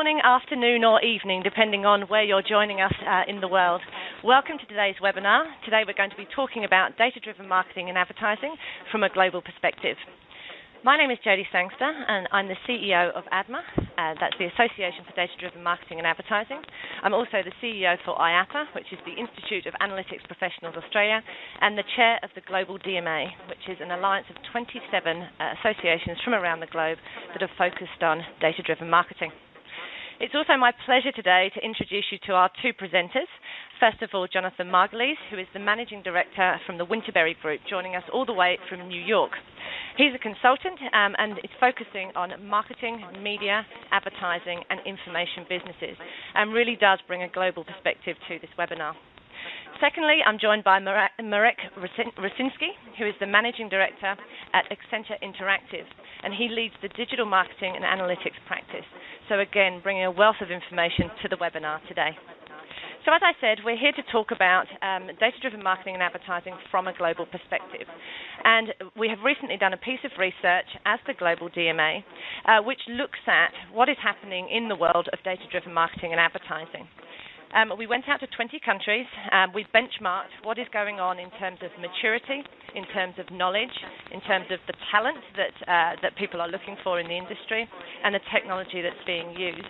morning, afternoon, or evening, depending on where you're joining us in the world. Welcome to today's webinar. Today we're going to be talking about data-driven marketing and advertising from a global perspective. My name is Jodie Sangster, and I'm the CEO of ADMA. That's the Association for Data-Driven Marketing and Advertising. I'm also the CEO for IATA, which is the Institute of Analytics Professionals Australia, and the chair of the Global DMA, which is an alliance of 27 associations from around the globe that are focused on data-driven marketing. It's also my pleasure today to introduce you to our two presenters. First of all, Jonathan Margulies, who is the Managing Director from the Winterberry Group, joining us all the way from New York. He's a consultant and is focusing on marketing, media, advertising and information businesses, and really does bring a global perspective to this webinar. Secondly, I'm joined by Marek Rosinski, who is the Managing Director at Accenture Interactive, and he leads the digital marketing and analytics practice. So again, bringing a wealth of information to the webinar today. So as I said, we're here to talk about data-driven marketing and advertising from a global perspective. And we have recently done a piece of research as the Global DMA, which looks at what is happening in the world of data-driven marketing and advertising. We went out to 20 countries. We benchmarked what is going on in terms of maturity, in terms of knowledge, in terms of the talent that people are looking for in the industry, and the technology that's being used.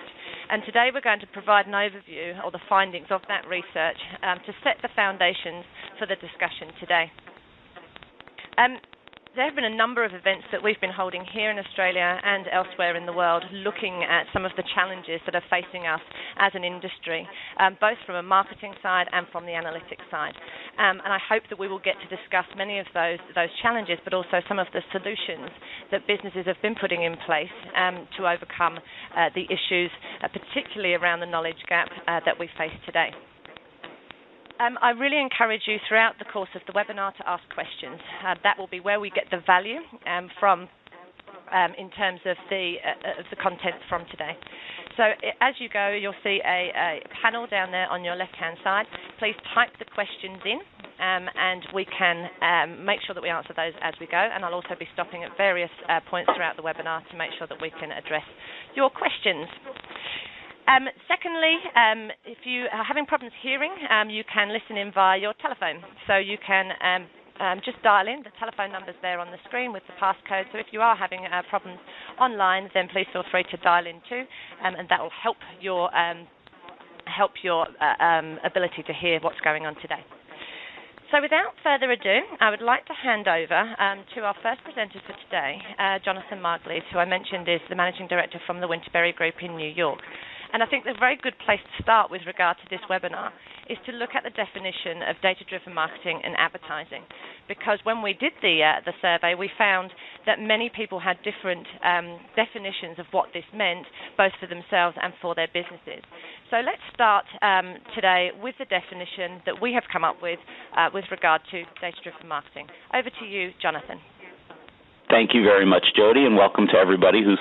And today we're going to provide an overview of the findings of that research to set the foundations for the discussion today. There have been a number of events that we've been holding here in Australia and elsewhere in the world looking at some of the challenges that are facing us as an industry, both from a marketing side and from the analytics side. And I hope that we will get to discuss many of those challenges, but also some of the solutions that businesses have been putting in place to overcome the issues, particularly around the knowledge gap that we face today. I really encourage you throughout the course of the webinar to ask questions. That will be where we get the value from in terms of the content from today. So as you go, you'll see a panel down there on your left-hand side. Please type the questions in, and we can make sure that we answer those as we go. And I'll also be stopping at various points throughout the webinar to make sure that we can address your questions. Secondly, if you are having problems hearing, you can listen in via your telephone. So you can just dial in. The telephone number's there on the screen with the passcode. So if you are having problems online, then please feel free to dial in too, and that will help your ability to hear what's going on today. So without further ado, I would like to hand over to our first presenter for today, Jonathan Margulies, who I mentioned is the Managing Director from the Winterberry Group in New York. And I think the very good place to start with regard to this webinar is to look at the definition of data-driven marketing and advertising, because when we did the survey, we found that many people had different definitions of what this meant, both for themselves and for their businesses. So let's start today with the definition that we have come up with regard to data-driven marketing. Over to you, Jonathan. Thank you very much, Jodie, and welcome to everybody who's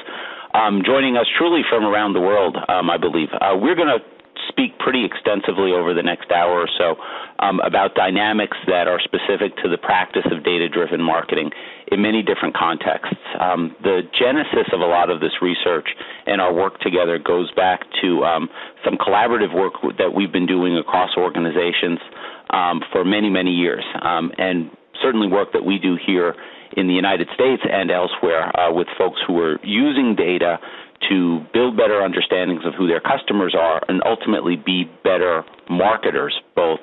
joining us truly from around the world, I believe. We're going to speak pretty extensively over the next hour or so about dynamics that are specific to the practice of data-driven marketing in many different contexts. The genesis of a lot of this research and our work together goes back to some collaborative work that we've been doing across organizations for many, many years, and certainly work that we do here in the United States and elsewhere with folks who are using data to build better understandings of who their customers are and ultimately be better marketers, both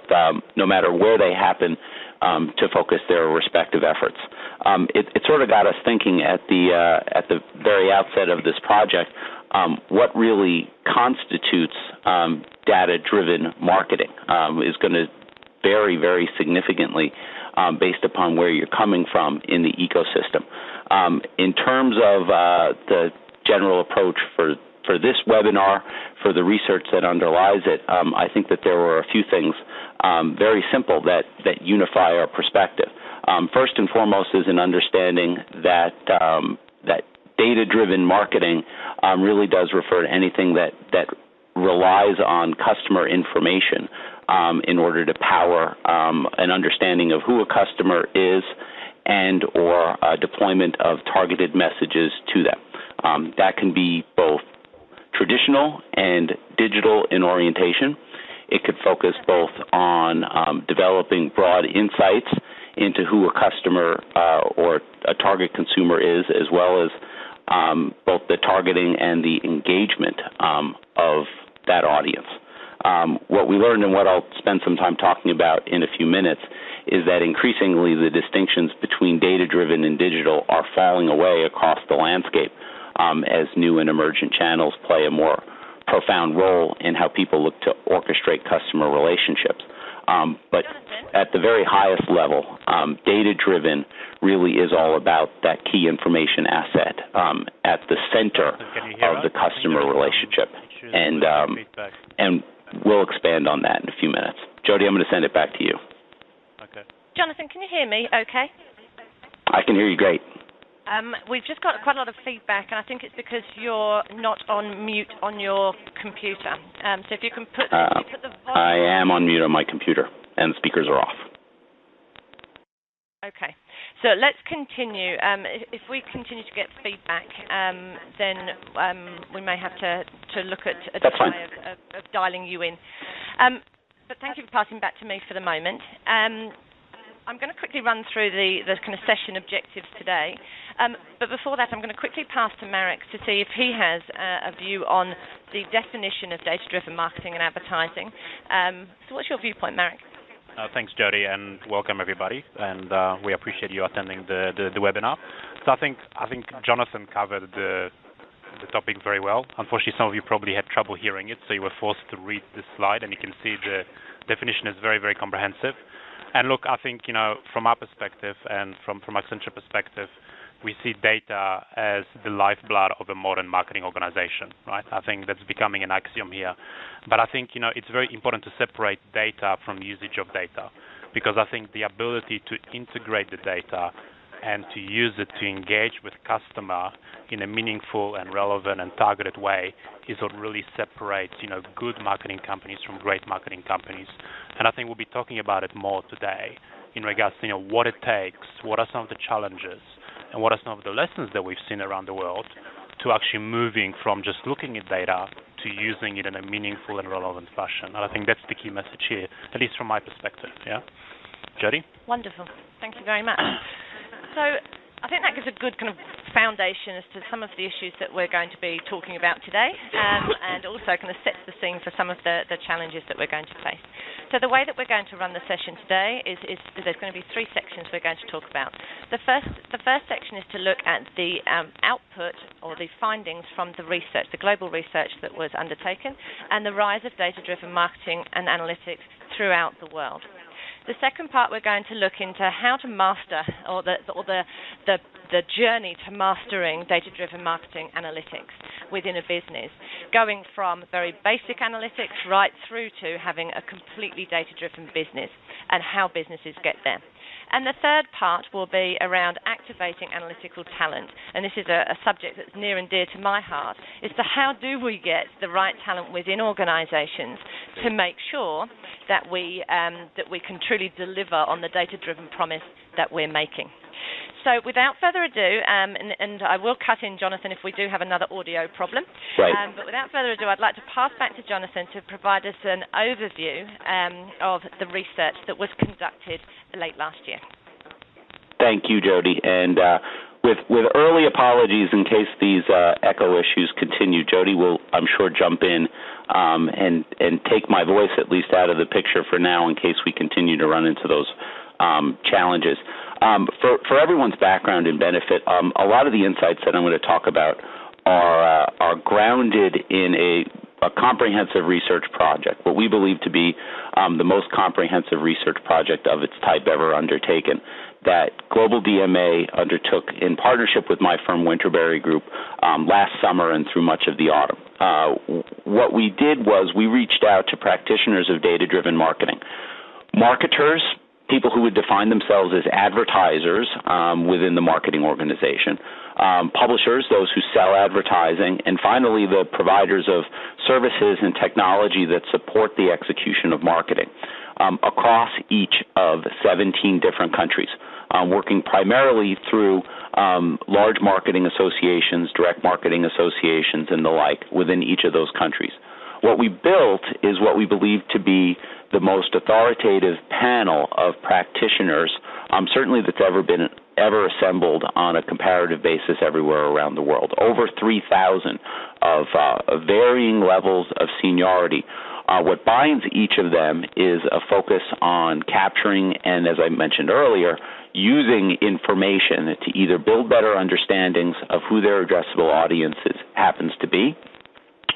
no matter where they happen to focus their respective efforts. It sort of got us thinking at the very outset of this project what really constitutes data-driven marketing is going to vary very significantly based upon where you're coming from in the ecosystem. In terms of the general approach for this webinar, for the research that underlies it, I think that there were a few things very simple that unify our perspective. First and foremost is an understanding that data-driven marketing really does refer to anything that relies on customer information in order to power an understanding of who a customer is and or deployment of targeted messages to them. That can be both traditional and digital in orientation. It could focus both on developing broad insights into who a customer or a target consumer is, as well as both the targeting and the engagement of that audience. What we learned and what I'll spend some time talking about in a few minutes is that increasingly the distinctions between data-driven and digital are falling away across the landscape as new and emergent channels play a more profound role in how people look to orchestrate customer relationships. But at the very highest level, data-driven really is all about that key information asset at the center of the customer relationship. And we'll expand on that in a few minutes. Jody, I'm going to send it back to you. Okay. Jonathan, can you hear me okay? I can hear you great. We've just got quite a lot of feedback, and I think it's because you're not on mute on your computer. So if you can put the volume... I am on mute on my computer, and the speakers are off. Okay. So let's continue. If we continue to get feedback, then we may have to look at a way of dialing you in. But thank you for passing back to me for the moment. I'm going to quickly run through the kind of session objectives today. But before that, I'm going to quickly pass to Marek to see if he has a view on the definition of data-driven marketing and advertising. So what's your viewpoint, Marek? Thanks, Jody, and welcome everybody. And we appreciate you attending the webinar. So I think Jonathan covered the topic very well. Unfortunately, some of you probably had trouble hearing it, so you were forced to read this slide, and you can see the definition is very, very comprehensive. And look, I think, from our perspective and from Accenture perspective, we see data as the lifeblood of a modern marketing organization, right? I think that's becoming an axiom here. But I think, it's very important to separate data from usage of data, because I think the ability to integrate the data and to use it to engage with customer in a meaningful and relevant and targeted way is what really separates, good marketing companies from great marketing companies. And I think we'll be talking about it more today in regards to, what it takes, what are some of the challenges, and what are some of the lessons that we've seen around the world to actually moving from just looking at data to using it in a meaningful and relevant fashion. And I think that's the key message here, at least from my perspective. Yeah, Jody? Wonderful. Thank you very much. So I think that gives a good kind of foundation as to some of the issues that we're going to be talking about today, and also kind of sets the scene for some of the challenges that we're going to face. So the way that we're going to run the session today is there's going to be three sections we're going to talk about. The first section is to look at the output or the findings from the research, the global research that was undertaken, and the rise of data-driven marketing and analytics throughout the world. The second part, we're going to look into how to master, or the journey to mastering data-driven marketing analytics within a business, going from very basic analytics right through to having a completely data-driven business and how businesses get there. And the third part will be around activating analytical talent. And this is a subject that's near and dear to my heart, is to how do we get the right talent within organizations to make sure that we can truly deliver on the data-driven promise that we're making. So without further ado, and I will cut in, Jonathan, if we do have another audio problem. Right. But without further ado, I'd like to pass back to Jonathan to provide us an overview of the research that was conducted late last year. Thank you, Jody. And with early apologies in case these echo issues continue, Jody will, I'm sure, jump in and take my voice at least out of the picture for now in case we continue to run into those challenges. For everyone's background and benefit, a lot of the insights that I'm going to talk about are grounded in a comprehensive research project, what we believe to be the most comprehensive research project of its type ever undertaken, that Global DMA undertook in partnership with my firm Winterberry Group last summer and through much of the autumn. What we did was we reached out to practitioners of data-driven marketing, marketers, people who would define themselves as advertisers within the marketing organization, publishers, those who sell advertising, and finally the providers of services and technology that support the execution of marketing across each of 17 different countries, working primarily through large marketing associations, direct marketing associations, and the like within each of those countries. What we built is what we believe to be the most authoritative panel of practitioners, certainly that's ever assembled on a comparative basis everywhere around the world. Over 3,000 of varying levels of seniority. What binds each of them is a focus on capturing and, as I mentioned earlier, using information to either build better understandings of who their addressable audiences happens to be,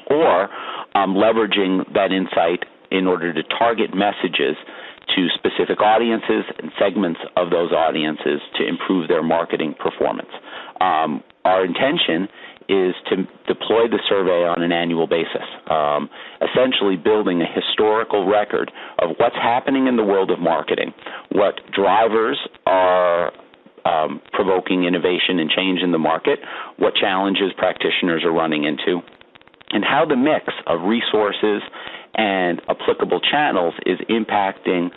or leveraging that insight in order to target messages to specific audiences and segments of those audiences to improve their marketing performance. Our intention is to deploy the survey on an annual basis, essentially building a historical record of what's happening in the world of marketing, what drivers are provoking innovation and change in the market, what challenges practitioners are running into, and how the mix of resources and applicable channels is impacting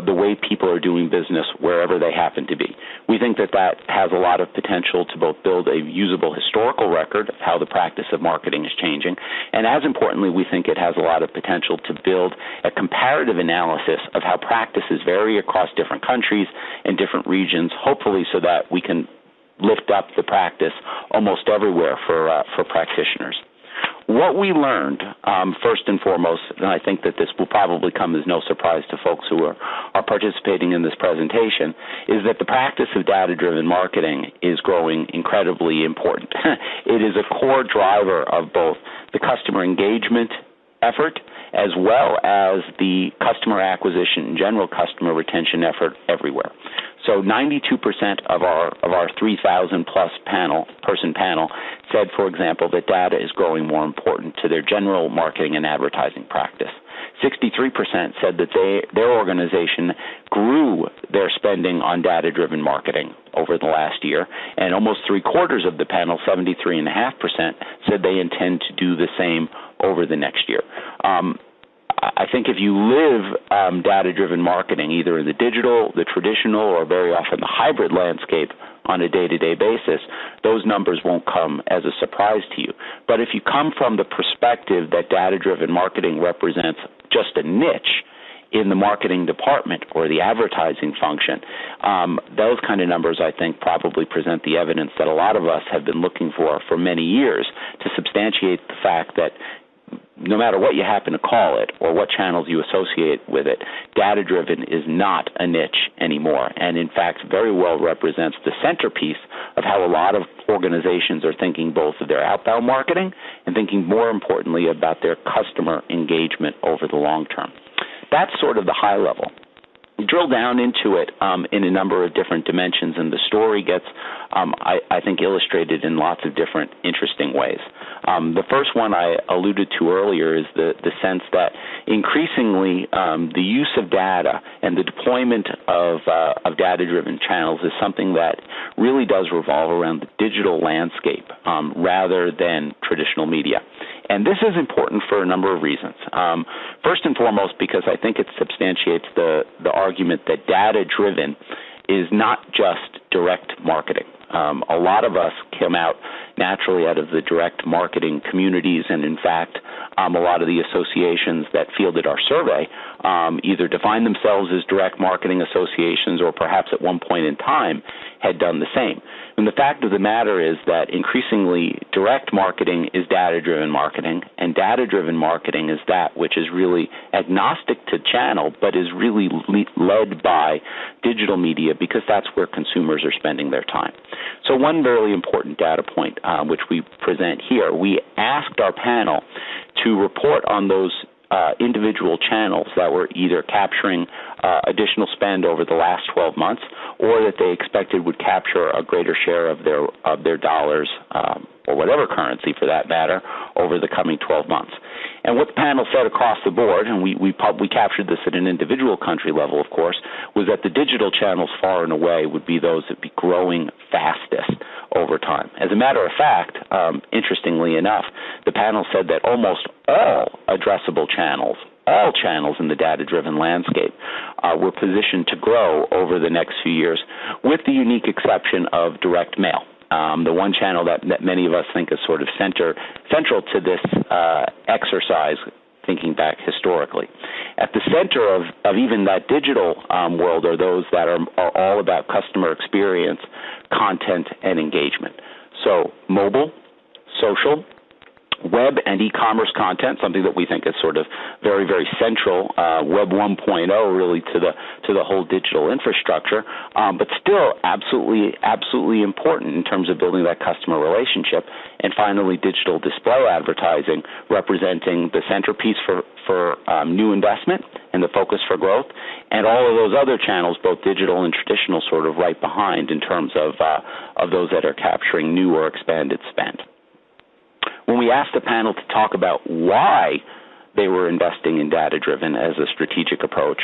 the way people are doing business wherever they happen to be. We think that has a lot of potential to both build a usable historical record of how the practice of marketing is changing, and as importantly, we think it has a lot of potential to build a comparative analysis of how practices vary across different countries and different regions, hopefully so that we can lift up the practice almost everywhere for practitioners. What we learned, first and foremost, and I think that this will probably come as no surprise to folks who are participating in this presentation, is that the practice of data-driven marketing is growing incredibly important. It is a core driver of both the customer engagement effort as well as the customer acquisition and general customer retention effort everywhere. So 92% of our 3,000-plus person panel said, for example, that data is growing more important to their general marketing and advertising practice. 63% said that their organization grew their spending on data-driven marketing over the last year, and almost three-quarters of the panel, 73.5%, said they intend to do the same over the next year. I think if you live data-driven marketing, either in the digital, the traditional, or very often the hybrid landscape on a day-to-day basis, those numbers won't come as a surprise to you. But if you come from the perspective that data-driven marketing represents just a niche in the marketing department or the advertising function, those kind of numbers, I think, probably present the evidence that a lot of us have been looking for many years to substantiate the fact that no matter what you happen to call it or what channels you associate with it, data-driven is not a niche anymore, and in fact very well represents the centerpiece of how a lot of organizations are thinking both of their outbound marketing and thinking more importantly about their customer engagement over the long term. That's sort of the high level. Drill down into it in a number of different dimensions, and the story gets, I think, illustrated in lots of different interesting ways. The first one I alluded to earlier is the sense that increasingly the use of data and the deployment of data-driven channels is something that really does revolve around the digital landscape rather than traditional media. And this is important for a number of reasons. First and foremost, because I think it substantiates the argument that data-driven is not just direct marketing. A lot of us come out naturally out of the direct marketing communities, and in fact, a lot of the associations that fielded our survey either define themselves as direct marketing associations or perhaps at one point in time had done the same. And the fact of the matter is that increasingly direct marketing is data-driven marketing, and data-driven marketing is that which is really agnostic to channel but is really led by digital media because that's where consumers are spending their time. So one very important data point which we present here, we asked our panel to report on those individual channels that were either capturing additional spend over the last 12 months or that they expected would capture a greater share of their dollars or whatever currency for that matter over the coming 12 months. And what the panel said across the board, and we captured this at an individual country level, of course, was that the digital channels far and away would be those that would be growing fastest over time. As a matter of fact, interestingly enough, the panel said that almost all addressable channels, all channels in the data-driven landscape were positioned to grow over the next few years, with the unique exception of direct mail. the one channel that many of us think is sort of central to this exercise, thinking back historically. At the center of even that digital world are those that are all about customer experience, content, and engagement. So mobile, social, web and e-commerce content, something that we think is sort of very, very central, Web 1.0 really to the whole digital infrastructure, but still absolutely important in terms of building that customer relationship. And finally, digital display advertising, representing the centerpiece for new investment and the focus for growth, and all of those other channels, both digital and traditional, sort of right behind in terms of those that are capturing new or expanded spend. When we asked the panel to talk about why they were investing in data-driven as a strategic approach,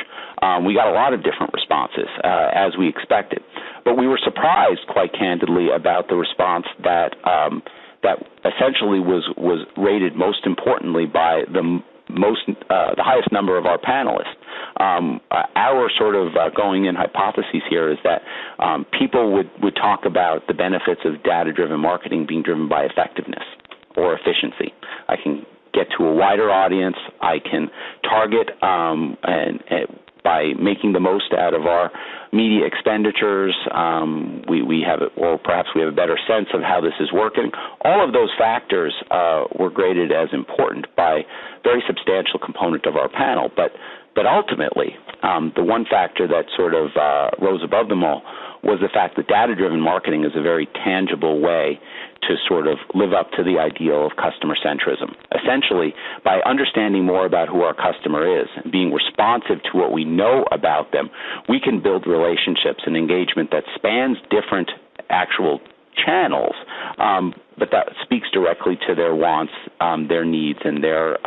we got a lot of different responses, as we expected. But we were surprised, quite candidly, about the response that essentially was rated most importantly by the highest number of our panelists. Our sort of going-in hypothesis here is that people would talk about the benefits of data-driven marketing being driven by effectiveness or efficiency. I can get to a wider audience. I can target and by making the most out of our media expenditures. We have, or perhaps we have a better sense of how this is working. All of those factors were graded as important by a very substantial component of our panel. But ultimately, the one factor that sort of rose above them all was the fact that data-driven marketing is a very tangible way to sort of live up to the ideal of customer centrism. Essentially, by understanding more about who our customer is and being responsive to what we know about them, we can build relationships and engagement that spans different actual channels, but that speaks directly to their wants, their needs, and their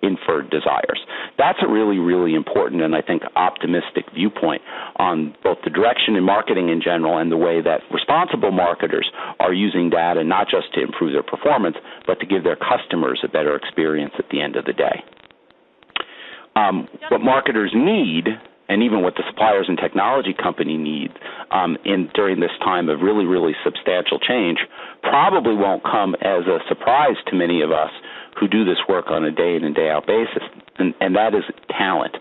inferred desires. That's a really, really important and I think optimistic viewpoint on both the direction in marketing in general and the way that responsible marketers are using data not just to improve their performance, but to give their customers a better experience at the end of the day. What marketers need, and even what the suppliers and technology company need during this time of really, really substantial change, probably won't come as a surprise to many of us who do this work on a day in and day out basis, and that is talent.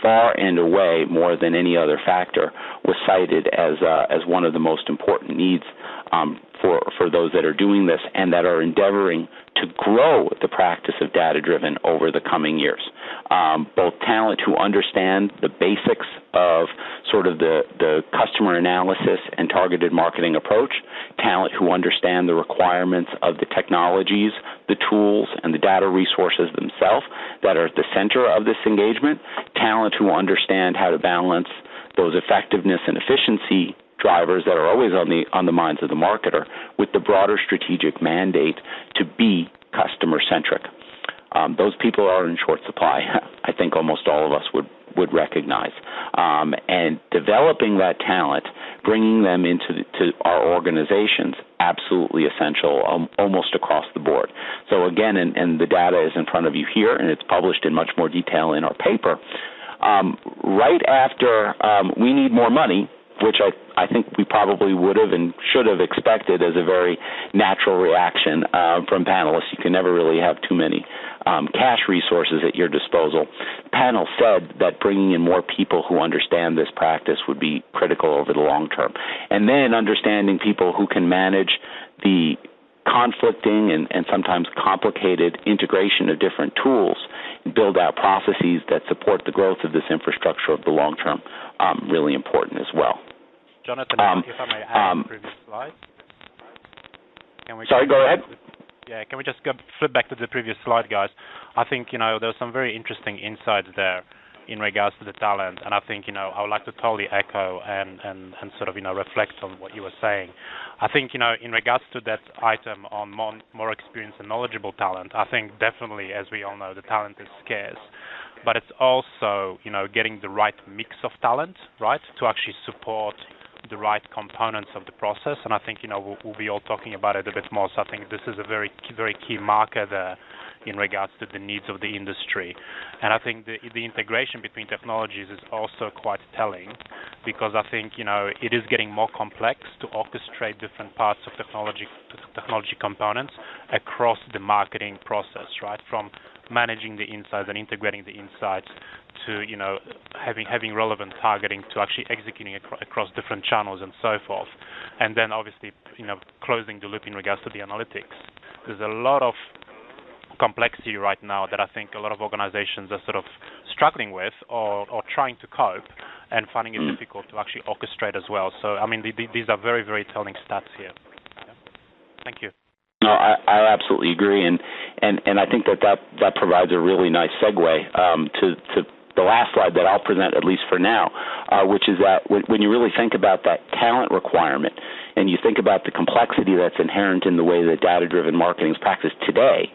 Far and away, more than any other factor, was cited as one of the most important needs for those that are doing this and that are endeavoring to grow the practice of data-driven over the coming years. Both talent who understand the basics of sort of the customer analysis and targeted marketing approach, talent who understand the requirements of the technologies, the tools, and the data resources themselves that are at the center of this engagement, talent who understand how to balance those effectiveness and efficiency drivers that are always on the minds of the marketer with the broader strategic mandate to be customer-centric. Those people are in short supply. I think almost all of us would recognize. And developing that talent, bringing them into our organizations, absolutely essential almost across the board. So again, and the data is in front of you here, and it's published in much more detail in our paper. Right after we need more money, which I think we probably would have and should have expected as a very natural reaction from panelists. You can never really have too many cash resources at your disposal. The panel said that bringing in more people who understand this practice would be critical over the long term. And then understanding people who can manage the conflicting and sometimes complicated integration of different tools, build out processes that support the growth of this infrastructure over the long term, really important as well. Jonathan, if I may add the previous slide. Sorry, go ahead. Yeah, can we just flip back to the previous slide, guys? I think, there's some very interesting insights there in regards to the talent, and I think, I would like to totally echo and sort of, reflect on what you were saying. I think, in regards to that item on more experienced and knowledgeable talent, I think definitely, as we all know, the talent is scarce. But it's also, getting the right mix of talent, right, to actually support the right components of the process. And I think, we'll be all talking about it a bit more. So I think this is a very, very key marker there in regards to the needs of the industry. And I think the integration between technologies is also quite telling, because I think it is getting more complex to orchestrate different parts of technology components across the marketing process, right? From managing the insights and integrating the insights to having relevant targeting to actually executing across different channels and so forth, and then obviously closing the loop in regards to the analytics. There's a lot of complexity right now that I think a lot of organizations are sort of struggling with or trying to cope and finding it difficult to actually orchestrate as well. So I mean these are very, very telling stats here. Yeah. Thank you. No, I absolutely agree, and I think that provides a really nice segue to the last slide that I'll present, at least for now, which is that when you really think about that talent requirement and you think about the complexity that's inherent in the way that data-driven marketing is practiced today,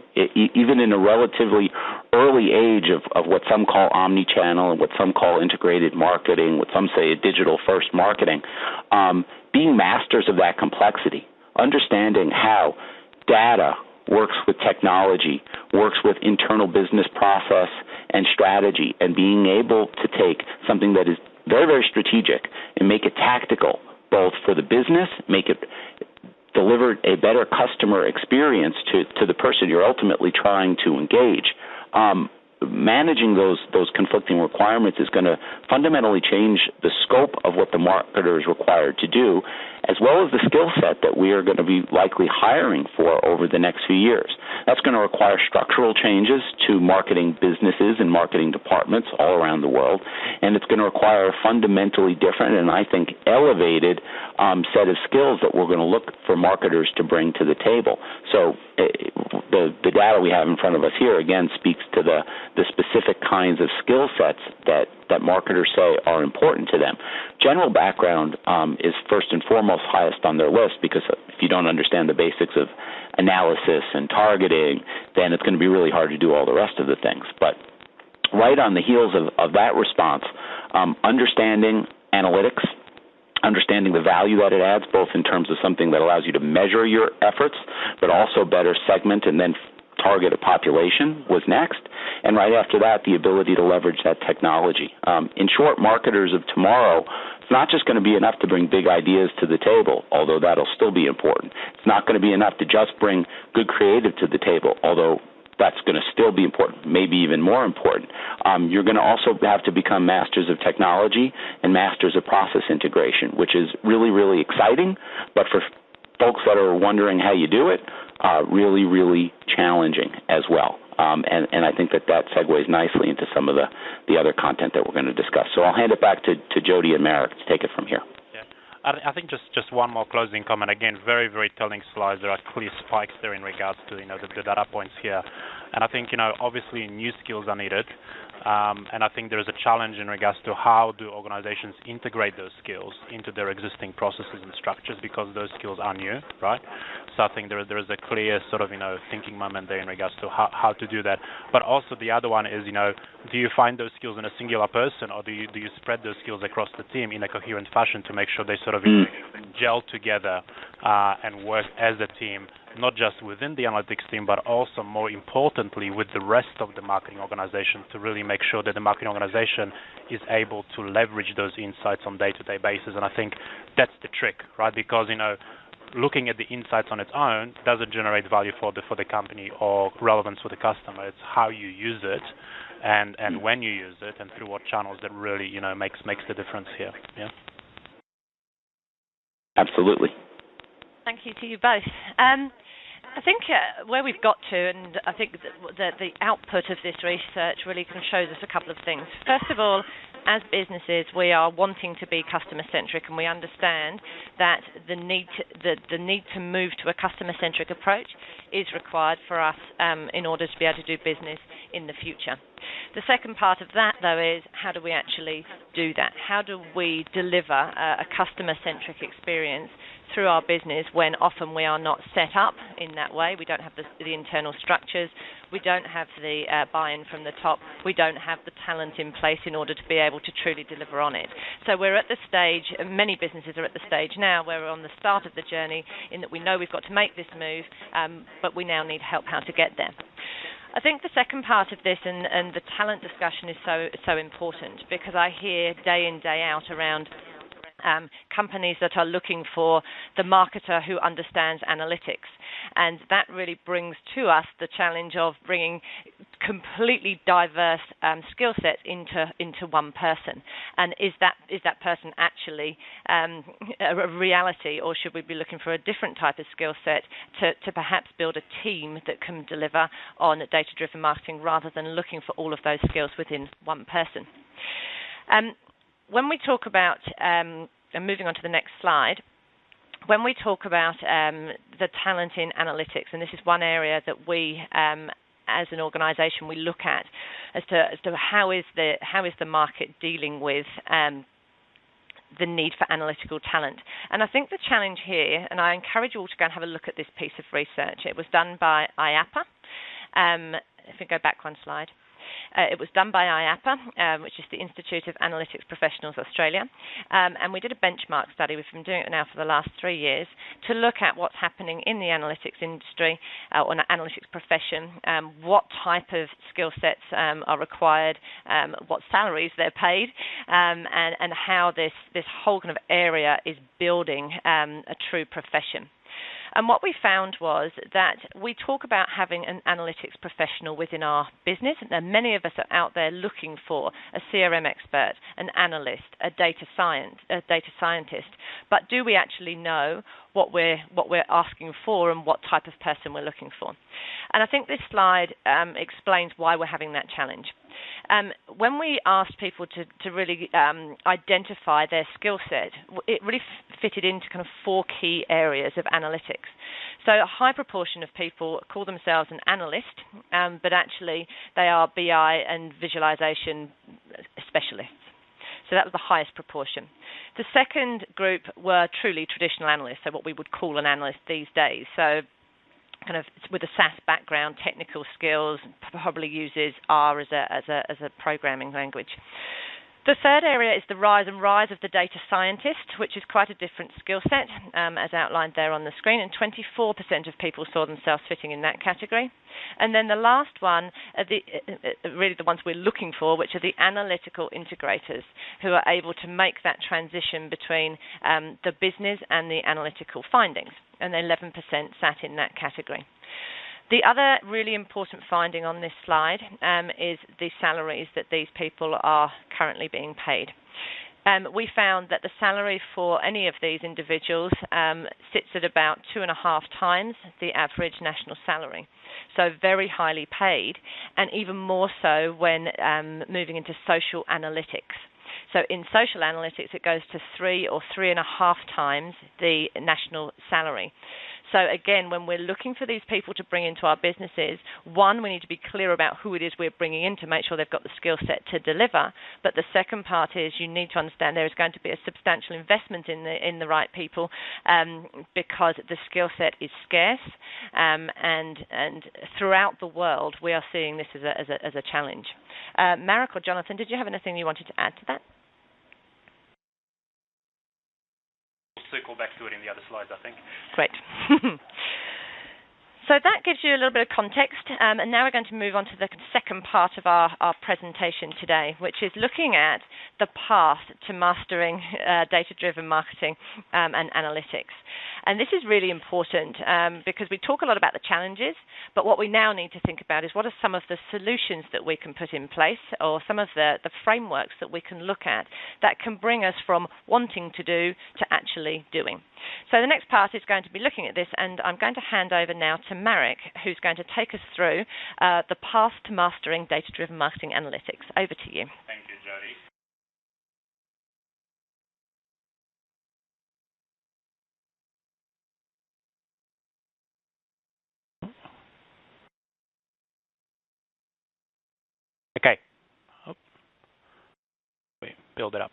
even in a relatively early age of what some call omni-channel and what some call integrated marketing, what some say digital-first marketing, being masters of that complexity, understanding how data works with technology, works with internal business process and strategy, and being able to take something that is very, very strategic and make it tactical, both for the business, make it deliver a better customer experience to the person you're ultimately trying to engage. Managing those conflicting requirements is going to fundamentally change the scope of what the marketer is required to do, as well as the skill set that we are going to be likely hiring for over the next few years. That's going to require structural changes to marketing businesses and marketing departments all around the world, and it's going to require a fundamentally different and I think elevated set of skills that we're going to look for marketers to bring to the table. So the data we have in front of us here, again, speaks to the specific kinds of skill sets that marketers say are important to them. General background is first and foremost highest on their list, because if you don't understand the basics of analysis and targeting, then it's going to be really hard to do all the rest of the things. But right on the heels of that response, understanding analytics, understanding the value that it adds, both in terms of something that allows you to measure your efforts, but also better segment and then target a population was next. And right after that, the ability to leverage that technology. In short, marketers of tomorrow, it's not just going to be enough to bring big ideas to the table, although that'll still be important. It's not going to be enough to just bring good creative to the table, although that's going to still be important, maybe even more important. You're going to also have to become masters of technology and masters of process integration, which is really, really exciting, but for folks that are wondering how you do it, really, really challenging as well. And I think that segues nicely into some of the other content that we're going to discuss. So I'll hand it back to Jody and Marek to take it from here. I think just one more closing comment. Again, very, very telling slides. There are clear spikes there in regards to the data points here, and I think obviously new skills are needed, and I think there is a challenge in regards to how do organizations integrate those skills into their existing processes and structures, because those skills are new, right? So I think there is a clear sort of thinking moment there in regards to how to do that. But also the other one is do you find those skills in a singular person, or do you spread those skills across the team in a coherent fashion to make sure they sort of gel together and work as a team, not just within the analytics team, but also more importantly with the rest of the marketing organization, to really make sure that the marketing organization is able to leverage those insights on day-to-day basis. And I think that's the trick, right? Because looking at the insights on its own doesn't generate value for the company or relevance for the customer. It's how you use it and when you use it and through what channels that really makes the difference here. Yeah. Absolutely. Thank you to you both. I think where we've got to, and I think that the output of this research really can show us a couple of things. First of all, as businesses, we are wanting to be customer-centric, and we understand that the need to move to a customer-centric approach is required for us in order to be able to do business in the future. The second part of that, though, is how do we actually do that? How do we deliver a customer-centric experience through our business when often we are not set up in that way? We don't have the internal structures. We don't have the buy-in from the top. We don't have the talent in place in order to be able to truly deliver on it. So we're at the stage, many businesses are at the stage now where we're on the start of the journey in that we know we've got to make this move, but we now need help how to get there. I think the second part of this and the talent discussion is so important, because I hear day in, day out around companies that are looking for the marketer who understands analytics. And that really brings to us the challenge of bringing completely diverse skill sets into one person. And is that person actually a reality, or should we be looking for a different type of skill set to perhaps build a team that can deliver on data-driven marketing rather than looking for all of those skills within one person? When we talk about, and moving on to the next slide, when we talk about the talent in analytics, and this is one area that we, as an organisation, we look at as to how is the market dealing with the need for analytical talent. And I think the challenge here, and I encourage you all to go and have a look at this piece of research. It was done by IAPA. If we go back one slide. It was done by IAPA, which is the Institute of Analytics Professionals Australia, and we did a benchmark study. We've been doing it now for the last 3 years to look at what's happening in the analytics industry or the analytics profession, what type of skill sets are required, what salaries they're paid, and how this whole kind of area is building a true profession. And what we found was that we talk about having an analytics professional within our business, and many of us are out there looking for a CRM expert, an analyst, a data scientist. But do we actually know what we're asking for and what type of person we're looking for? And I think this slide explains why we're having that challenge. When we asked people to really identify their skill set, it really fitted into kind of 4 key areas of analytics. So a high proportion of people call themselves an analyst, but actually they are BI and visualization specialists. So that was the highest proportion. The second group were truly traditional analysts, so what we would call an analyst these days. So kind of with a SaaS background, technical skills, probably uses R as a programming language. The third area is the rise of the data scientist, which is quite a different skill set, as outlined there on the screen, and 24% of people saw themselves fitting in that category. And then the last one, really the ones we're looking for, which are the analytical integrators, who are able to make that transition between the business and the analytical findings, and 11% sat in that category. The other really important finding on this slide is the salaries that these people are currently being paid. We found that the salary for any of these individuals sits at about 2.5 times the average national salary. So very highly paid, and even more so when moving into social analytics. So in social analytics, it goes to 3 or 3.5 times the national salary. So again, when we're looking for these people to bring into our businesses, one, we need to be clear about who it is we're bringing in to make sure they've got the skill set to deliver. But the second part is you need to understand there is going to be a substantial investment in the right people because the skill set is scarce, and throughout the world we are seeing this as a challenge. Marek or Jonathan, did you have anything you wanted to add to that? Circle back to it in the other slides, I think. Great. So that gives you a little bit of context, and now we're going to move on to the second part of our presentation today, which is looking at the path to mastering data-driven marketing and analytics. And this is really important because we talk a lot about the challenges, but what we now need to think about is what are some of the solutions that we can put in place, or some of the frameworks that we can look at that can bring us from wanting to do to actually doing. So the next part is going to be looking at this, and I'm going to hand over now to Marek, who's going to take us through the path to mastering data-driven marketing analytics. Over to you. Thank you, Jody. Okay. Build it up.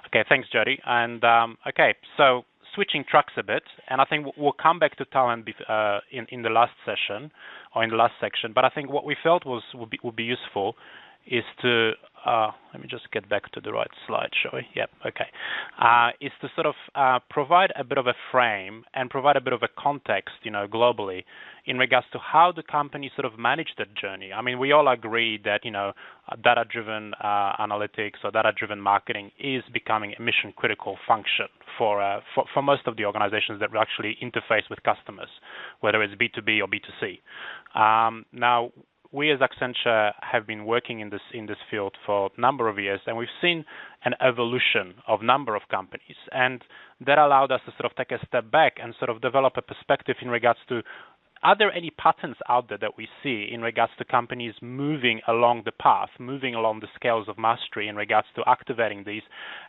Okay, thanks, Jody. And okay, so switching tracks a bit, and I think we'll come back to talent in the last session or in the last section. But I think what we felt would be useful is to let me just get back to the right slide, shall we? Yep. Okay. Is to sort of provide a bit of a frame and provide a bit of a context, globally, in regards to how the company sort of manage that journey. I mean, we all agree that, data-driven analytics or data-driven marketing is becoming a mission-critical function for most of the organizations that actually interface with customers, whether it's B2B or B2C. Now, we as Accenture have been working in this field for a number of years, and we've seen an evolution of number of companies, and that allowed us to sort of take a step back and sort of develop a perspective in regards to, are there any patterns out there that we see in regards to companies moving along the path, moving along the scales of mastery in regards to activating these,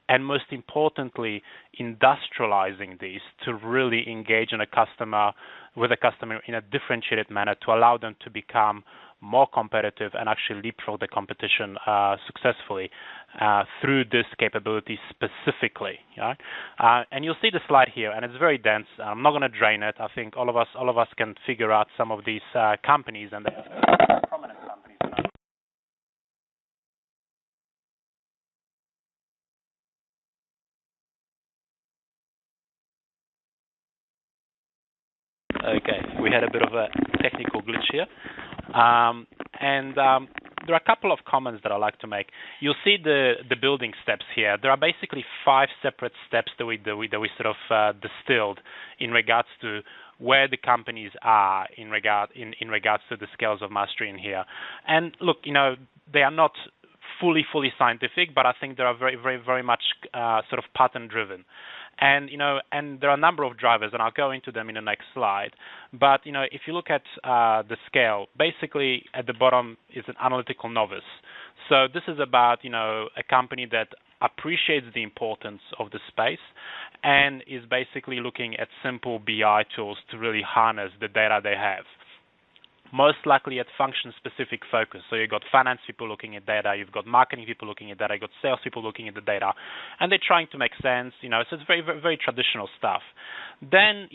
and most importantly, industrializing these to really engage with a customer in a differentiated manner to allow them to become more competitive and actually leapfrog the competition successfully through this capability specifically. Right? And you'll see the slide here, and it's very dense. I'm not going to drain it. I think all of us can figure out some of these companies, and they're prominent companies. Okay, we had a bit of a technical glitch here. There are a couple of comments that I'd like to make. You'll see the building steps here. There are basically 5 separate steps that we sort of distilled in regards to where the companies are in regards to the scales of mastery in here. And look, they are not fully scientific, but I think they are very, very, very much sort of pattern driven. And there are a number of drivers, and I'll go into them in the next slide. But if you look at the scale, basically at the bottom is an analytical novice. So this is about a company that appreciates the importance of the space and is basically looking at simple BI tools to really harness the data they have. Most likely at function-specific focus. So you've got finance people looking at data, you've got marketing people looking at data, you've got sales people looking at the data, and they're trying to make sense. So it's very, very, very traditional stuff. Then,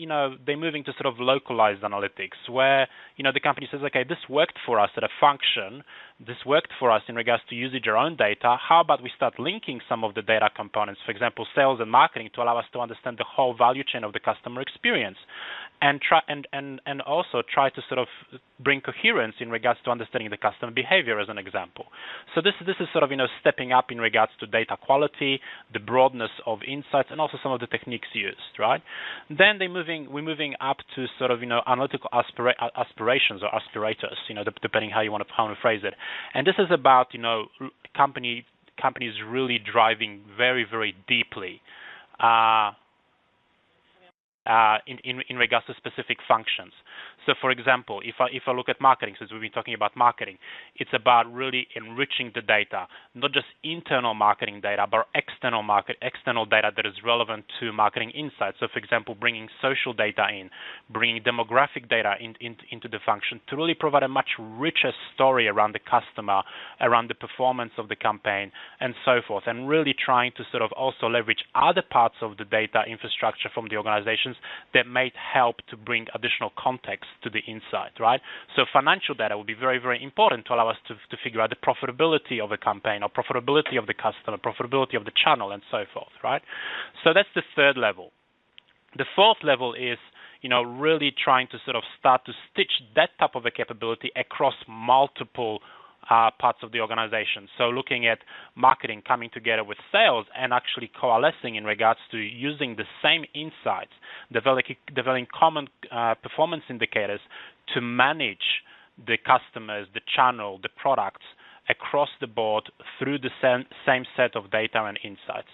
they're moving to sort of localized analytics, where the company says, okay, this worked for us at a function, this worked for us in regards to usage our own data. How about we start linking some of the data components, for example, sales and marketing, to allow us to understand the whole value chain of the customer experience, and also try to sort of bring coherence in regards to understanding the customer behavior, as an example. So this is sort of stepping up in regards to data quality, the broadness of insights, and also some of the techniques used, right? Then we're moving up to sort of analytical aspirations or aspirators, depending how you want to phrase it. And this is about companies really driving very, very deeply in regards to specific functions. So, for example, if I look at marketing, since we've been talking about marketing, it's about really enriching the data, not just internal marketing data, but external data that is relevant to marketing insights. So, for example, bringing social data in, bringing demographic data into the function to really provide a much richer story around the customer, around the performance of the campaign, and so forth, and really trying to sort of also leverage other parts of the data infrastructure from the organizations that may help to bring additional context to the insight, right? So financial data will be very, very important to allow us to figure out the profitability of a campaign or profitability of the customer, profitability of the channel, and so forth, right? So that's the third level. The fourth level is really trying to sort of start to stitch that type of a capability across multiple parts of the organization. So looking at marketing coming together with sales and actually coalescing in regards to using the same insights, developing common performance indicators to manage the customers, the channel, the products across the board through the same set of data and insights.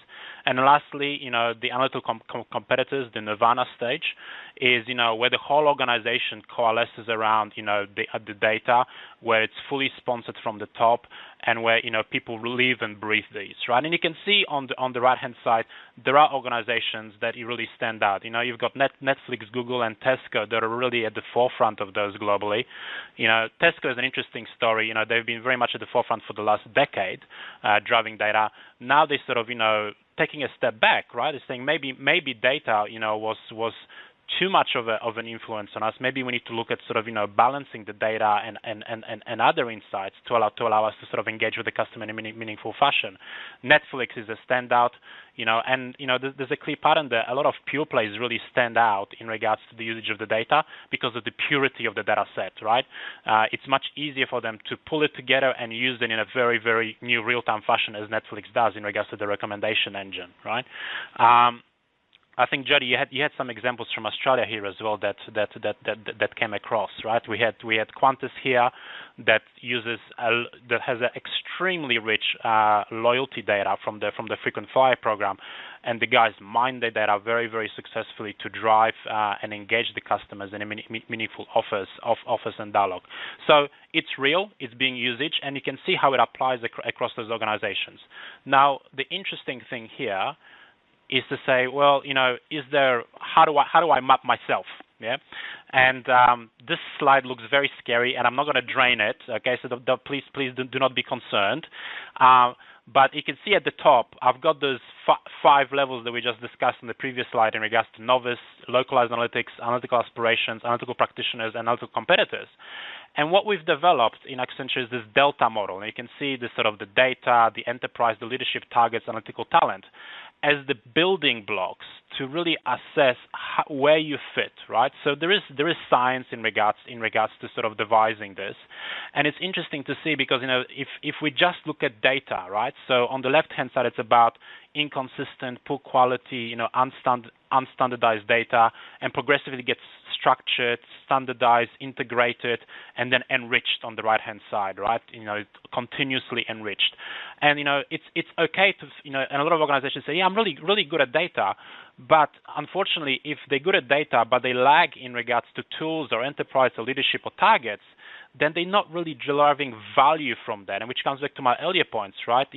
And lastly, the analytical competitors, the nirvana stage, is where the whole organization coalesces around the data, where it's fully sponsored from the top, and where people live and breathe these, right? And you can see on the right hand side there are organizations that really stand out. You've got Netflix, Google, and Tesco that are really at the forefront of those globally. Tesco is an interesting story. They've been very much at the forefront for the last decade, driving data. Now they sort of taking a step back, right? It's saying maybe data was too much of an influence on us. Maybe we need to look at sort of balancing the data and other insights to allow us to sort of engage with the customer in a meaningful fashion. Netflix is a standout, and there's a clear pattern there. A lot of pure plays really stand out in regards to the usage of the data because of the purity of the data set, right? It's much easier for them to pull it together and use it in a very, very new real-time fashion as Netflix does in regards to the recommendation engine, right? I think, Jody, you had some examples from Australia here as well that came across, right? We had Qantas here that has an extremely rich loyalty data from the frequent flyer program, and the guys mine the data very, very successfully to drive and engage the customers in a meaningful offers and dialogue. So it's real, it's being used, and you can see how it applies across those organizations. Now, the interesting thing here is to say, well, how do I map myself? Yeah, and this slide looks very scary, and I'm not going to drain it. Okay, so please do not be concerned. But you can see at the top, I've got those 5 levels that we just discussed in the previous slide in regards to novice, localized analytics, analytical aspirations, analytical practitioners, and analytical competitors. And what we've developed in Accenture is this delta model. And you can see the sort of the data, the enterprise, the leadership targets, analytical talent as the building blocks to really assess where you fit, right? So there is science in regards to sort of devising this, and it's interesting to see because if we just look at data, right? So on the left hand side, it's about inconsistent, poor quality, unstandardized data, and progressively gets structured, standardized, integrated, and then enriched on the right hand side, right? Continuously enriched. And it's okay to and a lot of organizations say, yeah, I'm really, really good at data, but unfortunately, if they're good at data but they lag in regards to tools or enterprise or leadership or targets, then they're not really deriving value from that, and which comes back to my earlier points, right?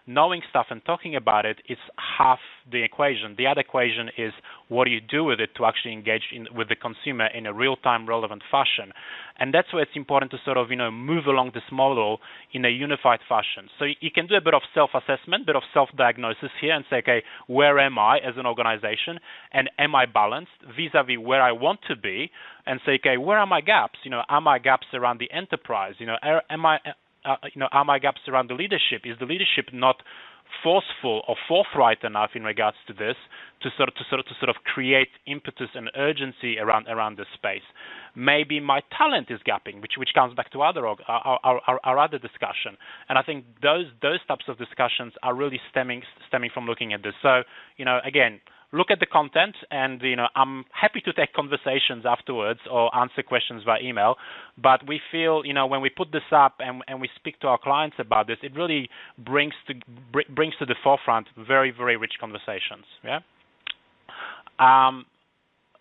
Knowing stuff and talking about it is half the equation. The other equation is what do you do with it to actually engage with the consumer in a real-time, relevant fashion. And that's where it's important to sort of, move along this model in a unified fashion. So you can do a bit of self-assessment, bit of self-diagnosis here and say, okay, where am I as an organization, and am I balanced vis-a-vis where I want to be, and say, okay, where are my gaps? Are my gaps around the enterprise? Are my gaps around the leadership? Is the leadership not forceful or forthright enough in regards to this to sort of create impetus and urgency around this space? Maybe my talent is gapping, which comes back to our other discussion. And I think those types of discussions are really stemming from looking at this. So again, look at the content, and I'm happy to take conversations afterwards or answer questions via email. But we feel when we put this up and we speak to our clients about this, it really brings to the forefront very, very rich conversations. Yeah.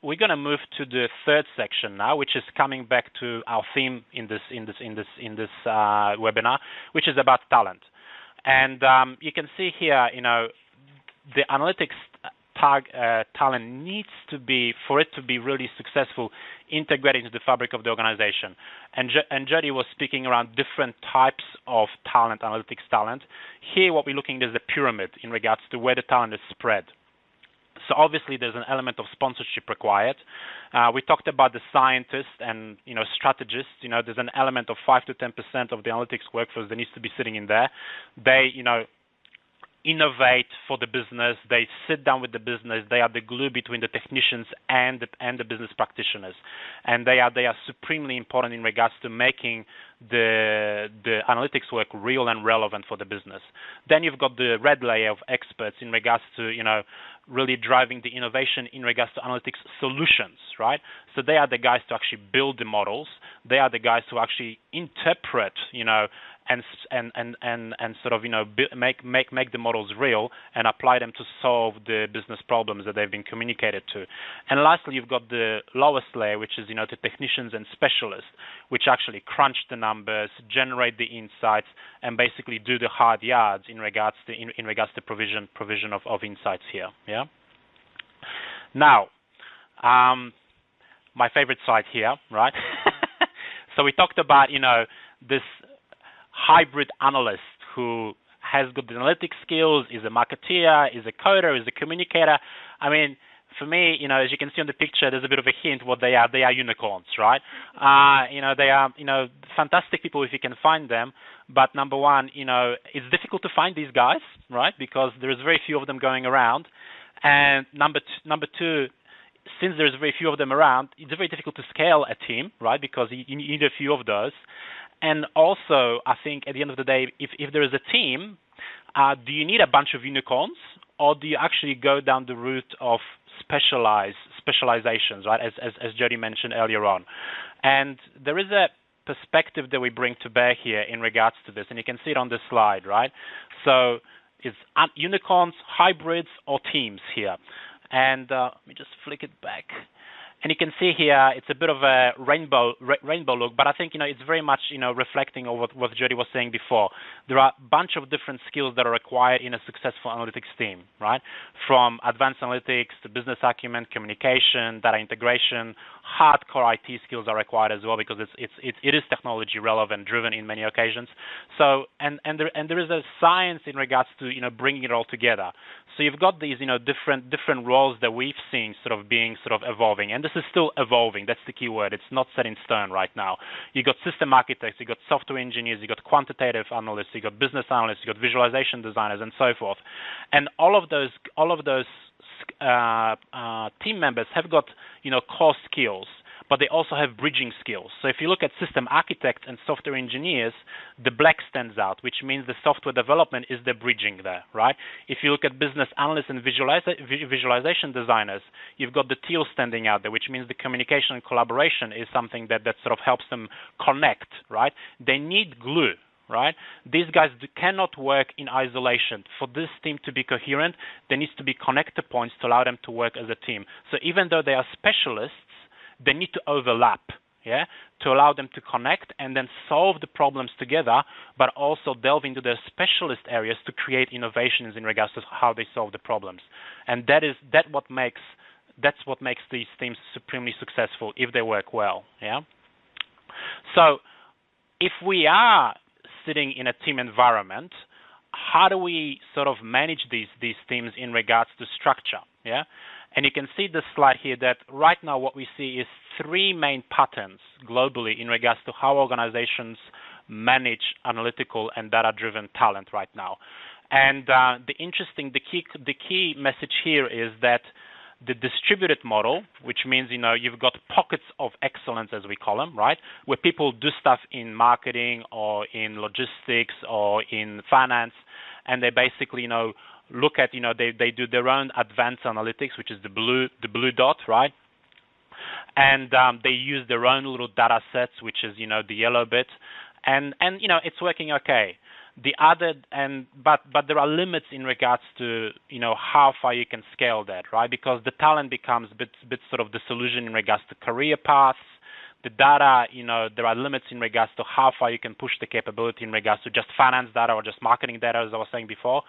We're going to move to the third section now, which is coming back to our theme in this webinar, which is about talent. And you can see here, the analytics talent needs to be, for it to be really successful, integrated into the fabric of the organization. And Jody was speaking around different types of talent, analytics talent. Here, what we're looking at is a pyramid in regards to where the talent is spread. So obviously, there's an element of sponsorship required. We talked about the scientists and strategists. There's an element of 5 to 10% of the analytics workforce that needs to be sitting in there. They innovate for the business. They sit down with the business. They are the glue between the technicians and the business practitioners, and they are supremely important in regards to making the analytics work real and relevant for the business. Then you've got the red layer of experts in regards to really driving the innovation in regards to analytics solutions, right? So they are the guys to actually build the models. They are the guys to actually interpret, and sort of make the models real and apply them to solve the business problems that they've been communicated to. And lastly, you've got the lowest layer, which is the technicians and specialists, which actually crunch the numbers, generate the insights, and basically do the hard yards in regards to provision of insights here. Yeah. Now, my favorite slide here, right? So we talked about this hybrid analyst who has good analytics skills, is a marketeer, is a coder, is a communicator. I mean, for me, as you can see on the picture, there's a bit of a hint what they are. They are unicorns, right? They are, fantastic people if you can find them. But number one, it's difficult to find these guys, right? Because there's very few of them going around. And number two, since there's very few of them around, it's very difficult to scale a team, right? Because you need a few of those. And also, I think at the end of the day, if there is a team, do you need a bunch of unicorns, or do you actually go down the route of specializations, right? As Jody mentioned earlier on, and there is a perspective that we bring to bear here in regards to this, and you can see it on this slide, right? So it's unicorns, hybrids, or teams here, and let me just flick it back. And you can see here, it's a bit of a rainbow look, but I think, it's very much, reflecting on what Jody was saying before. There are a bunch of different skills that are required in a successful analytics team, right? From advanced analytics to business acumen, communication, data integration, hardcore IT skills are required as well, because it is technology relevant, driven in many occasions. So, and there is a science in regards to, bringing it all together. So you've got these, different roles that we've seen being evolving, and this is still evolving. That's the key word. It's not set in stone right now. You got system architects, you got software engineers, you got quantitative analysts, you got business analysts, you got visualization designers, and so forth. And all of those team members have got, core skills, but they also have bridging skills. So if you look at system architects and software engineers, the black stands out, which means the software development is the bridging there, right? If you look at business analysts and visualization designers, you've got the teal standing out there, which means the communication and collaboration is something that helps them connect, right? They need glue, right? These guys cannot work in isolation. For this team to be coherent, there needs to be connector points to allow them to work as a team. So even though they are specialists, they need to overlap, to allow them to connect and then solve the problems together, but also delve into their specialist areas to create innovations in regards to how they solve the problems. And that's what makes these teams supremely successful if they work well. So if we are sitting in a team environment, how do we manage these teams in regards to structure? And you can see this slide here that right now what we see is three main patterns globally in regards to how organizations manage analytical and data-driven talent right now. And the key message here is that the distributed model, which means, you've got pockets of excellence, as we call them, right, where people do stuff in marketing or in logistics or in finance, and they basically, look at, they do their own advanced analytics, which is the blue dot, right? And they use their own little data sets, which is, the yellow bit, and it's working okay. But there are limits in regards to, how far you can scale that, right? Because the talent becomes a bit the solution in regards to career paths. The data, there are limits in regards to how far you can push the capability in regards to just finance data or just marketing data, as I was saying before.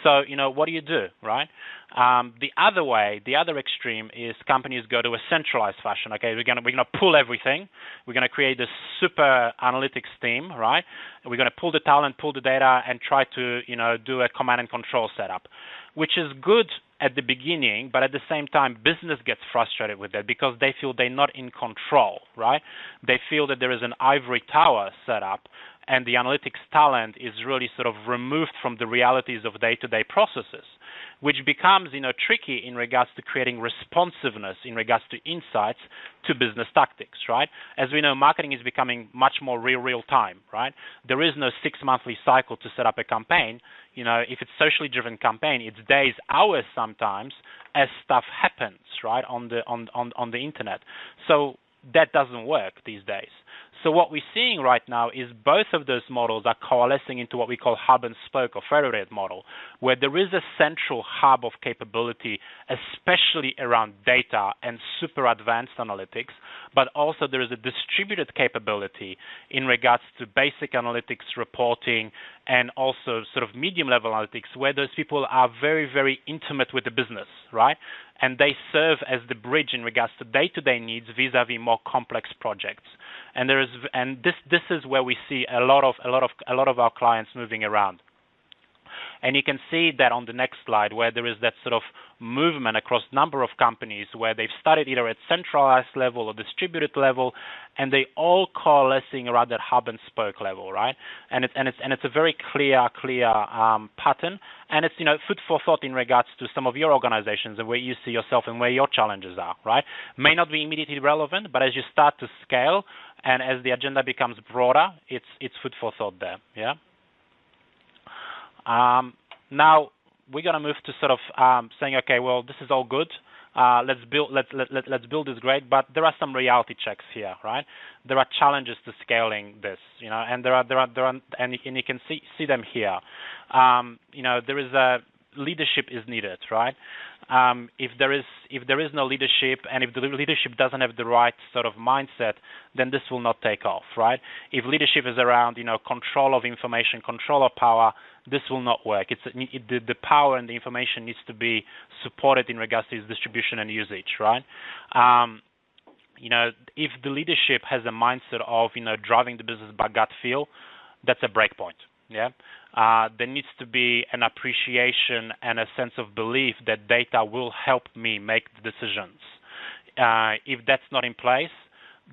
So, what do you do, right? The other extreme is companies go to a centralized fashion. Okay, we're gonna pull everything. We're gonna create this super analytics team, right? We're gonna pull the talent, pull the data, and try to, do a command and control setup, which is good at the beginning, but at the same time, business gets frustrated with that because they feel they're not in control, right? They feel that there is an ivory tower set up, and the analytics talent is really removed from the realities of day-to-day processes, which becomes, tricky in regards to creating responsiveness in regards to insights to business tactics, right? As we know, marketing is becoming much more real time, right? There is no 6-monthly cycle to set up a campaign. If it's socially driven campaign, it's days, hours sometimes as stuff happens, right, on the internet. So that doesn't work these days. So what we're seeing right now is both of those models are coalescing into what we call hub and spoke or federated model, where there is a central hub of capability, especially around data and super advanced analytics, but also there is a distributed capability in regards to basic analytics reporting and also medium level analytics, where those people are very, very intimate with the business, right? And they serve as the bridge in regards to day-to-day needs vis-a-vis more complex projects. And this is where we see a lot of our clients moving around. And you can see that on the next slide, where there is that sort of movement across number of companies where they've started either at centralized level or distributed level, and they all coalescing around that hub and spoke level, right? And it's a very clear pattern, and it's food for thought in regards to some of your organizations and where you see yourself and where your challenges are, right? May not be immediately relevant, but as you start to scale and as the agenda becomes broader, it's food for thought there, yeah. Now we're going to move to sort of saying, okay, well, this is all good. Let's build this great, but there are some reality checks here, right? There are challenges to scaling this, and there are, and you can see them here. There is a leadership is needed, right? If there is no leadership, and if the leadership doesn't have the right sort of mindset, then this will not take off, right? If leadership is around, control of information, control of power, this will not work. The power and the information needs to be supported in regards to its distribution and usage, right? If the leadership has a mindset of, driving the business by gut feel, that's a break point, yeah? There needs to be an appreciation and a sense of belief that data will help me make the decisions. If that's not in place,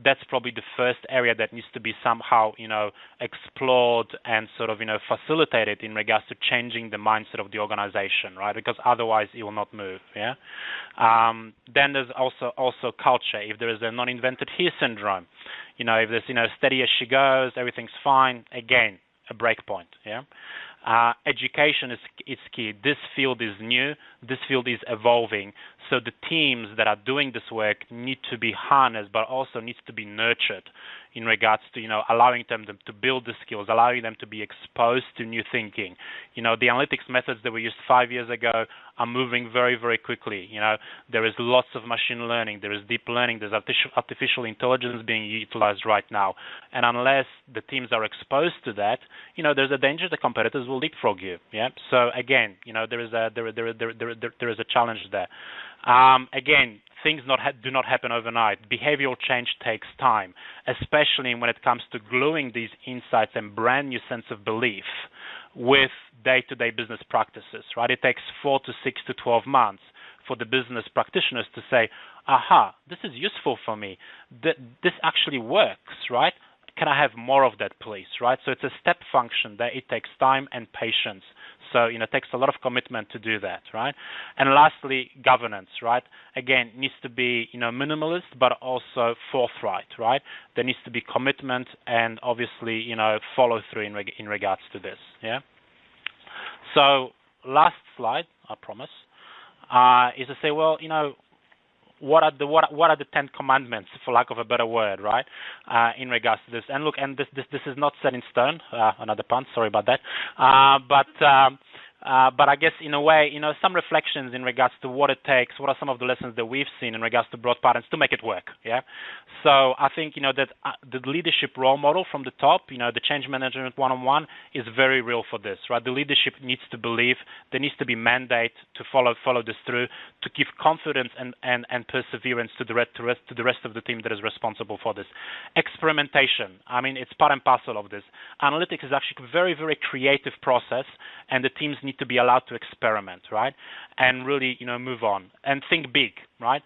that's probably the first area that needs to be somehow, explored and sort of, facilitated in regards to changing the mindset of the organization, right? Because otherwise it will not move, yeah? Then there's also culture. If there is a non-invented here syndrome, if there's, steady as she goes, everything's fine, again, a break point, yeah? Education is key. This field is new. This field is evolving. So the teams that are doing this work need to be harnessed, but also needs to be nurtured in regards to, allowing them to build the skills, allowing them to be exposed to new thinking. The analytics methods that we used 5 years ago are moving very, very quickly. There is lots of machine learning. There is deep learning. There's artificial intelligence being utilized right now. And unless the teams are exposed to that, there's a danger the competitors will leapfrog you. Yeah. So again, there is a challenge there. Again, things do not happen overnight. Behavioral change takes time, especially when it comes to gluing these insights and brand new sense of belief with day-to-day business practices, right? It takes 4 to 6 to 12 months for the business practitioners to say, aha, this is useful for me. This actually works, right? Can I have more of that, please, right? So it's a step function that it takes time and patience. So, it takes a lot of commitment to do that, right? And lastly, governance, right? Again, needs to be, minimalist, but also forthright, right? There needs to be commitment and obviously, follow through in regards to this, yeah? So last slide, I promise, is to say, well, what are the 10 commandments, for lack of a better word, right? In regards to this, and look, and this is not set in stone. Another pun. Sorry about that. But I guess in a way, some reflections in regards to what it takes. What are some of the lessons that we've seen in regards to broad patterns to make it work? Yeah. So I think that the leadership role model from the top, the change management one-on-one is very real for this, right? The leadership needs to believe. There needs to be mandate to follow this through, to give confidence and perseverance to the rest of the team that is responsible for this. Experimentation. I mean, it's part and parcel of this. Analytics is actually a very, very creative process, and the teams need to be allowed to experiment, right? And really, move on and think big, right?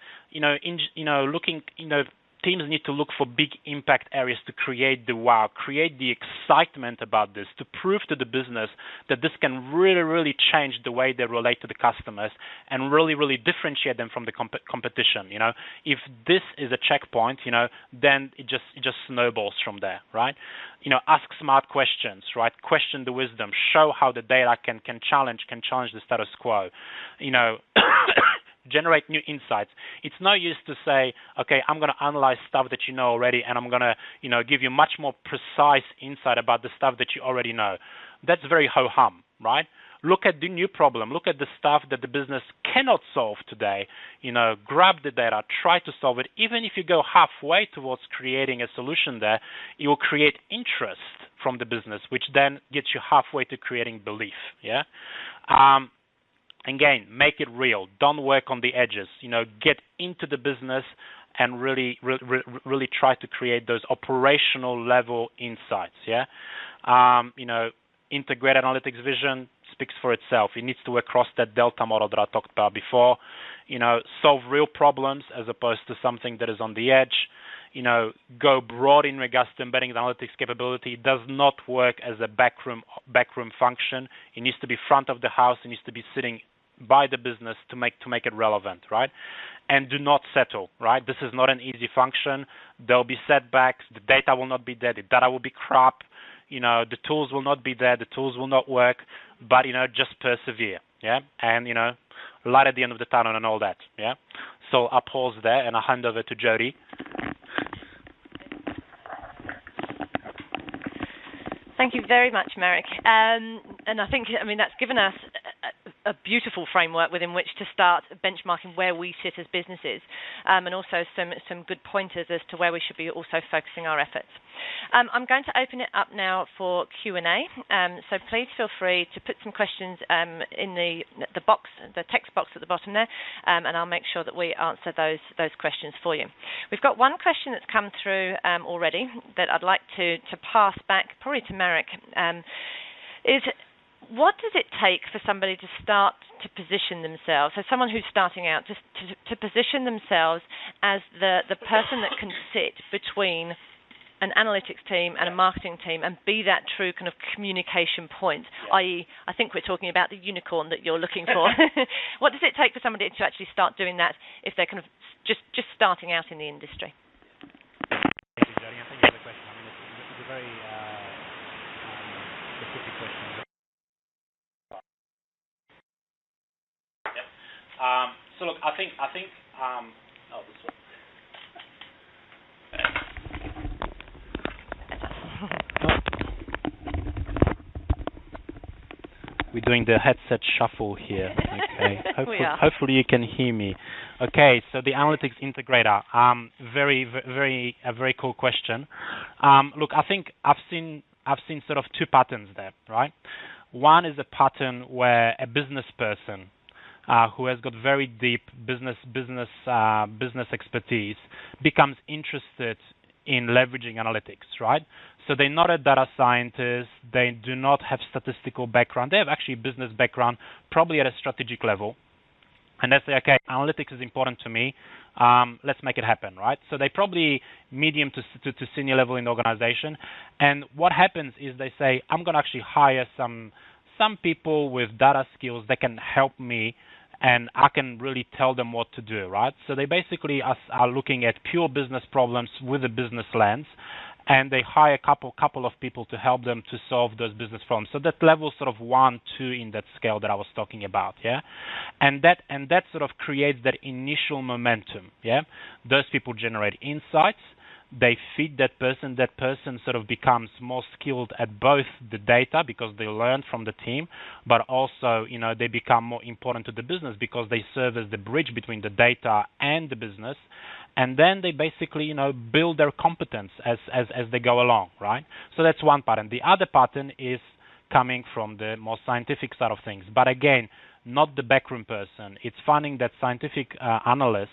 Teams need to look for big impact areas to create the wow, create the excitement about this, to prove to the business that this can really, really change the way they relate to the customers and really, really differentiate them from the competition. If this is a checkpoint, then it just snowballs from there, right? Ask smart questions, right? Question the wisdom, show how the data can challenge the status quo. Generate new insights. It's no use to say, okay, I'm going to analyze stuff that you know already, and I'm going to, give you much more precise insight about the stuff that you already know. That's very ho-hum, right? Look at the new problem. Look at the stuff that the business cannot solve today. Grab the data, try to solve it. Even if you go halfway towards creating a solution there, it will create interest from the business, which then gets you halfway to creating belief, yeah? Again, make it real. Don't work on the edges. Get into the business and really try to create those operational level insights. Yeah, integrate analytics vision, speaks for itself. It needs to work across that delta model that I talked about before. Solve real problems as opposed to something that is on the edge. Go broad in regards to embedding the analytics capability. It does not work as a backroom function. It needs to be front of the house. It needs to be sitting by the business to make it relevant, right? And do not settle, right? This is not an easy function. There'll be setbacks. The data will not be there. The data will be crap. The tools will not be there. The tools will not work. But just persevere, yeah. And light at the end of the tunnel and all that, yeah. So I'll pause there and I'll hand over to Jody. Thank you very much, Marek. And I think, that's given us a beautiful framework within which to start benchmarking where we sit as businesses, and also some good pointers as to where we should be also focusing our efforts. I'm going to open it up now for Q&A, so please feel free to put some questions in the box, the text box at the bottom there, and I'll make sure that we answer those questions for you. We've got one question that's come through already that I'd like to pass back probably to Marek. Is what does it take for somebody to start to position themselves, so someone who's starting out, just to position themselves as the person that can sit between an analytics team and a marketing team and be that true kind of communication point, i.e., I think we're talking about the unicorn that you're looking for. What does it take for somebody to actually start doing that if they're kind of just starting out in the industry? Thank you, Jody. I think that's a question. It's a very specific question. So look, I think this one. We're doing the headset shuffle here. Okay. Hopefully you can hear me. Okay. So the analytics integrator. Very cool question. Look, I think I've seen sort of two patterns there, right? One is a pattern where a business person who has got very deep business expertise becomes interested in leveraging analytics, right? So they're not a data scientist. They do not have statistical background. They have actually business background, probably at a strategic level. And they say, okay, analytics is important to me. Let's make it happen, right? So they probably medium to senior level in the organization. And what happens is they say, I'm going to actually hire some people with data skills that can help me, and I can really tell them what to do, right? So they basically are looking at pure business problems with a business lens, and they hire a couple of people to help them to solve those business problems. So that level sort of 1, 2 in that scale that I was talking about, yeah? And that sort of creates that initial momentum, yeah? Those people generate insights. They feed that person sort of becomes more skilled at both the data because they learn from the team, but also, they become more important to the business because they serve as the bridge between the data and the business. And then they basically, build their competence as they go along, right? So that's one pattern. The other pattern is coming from the more scientific side of things. But again, not the backroom person. It's finding that scientific analyst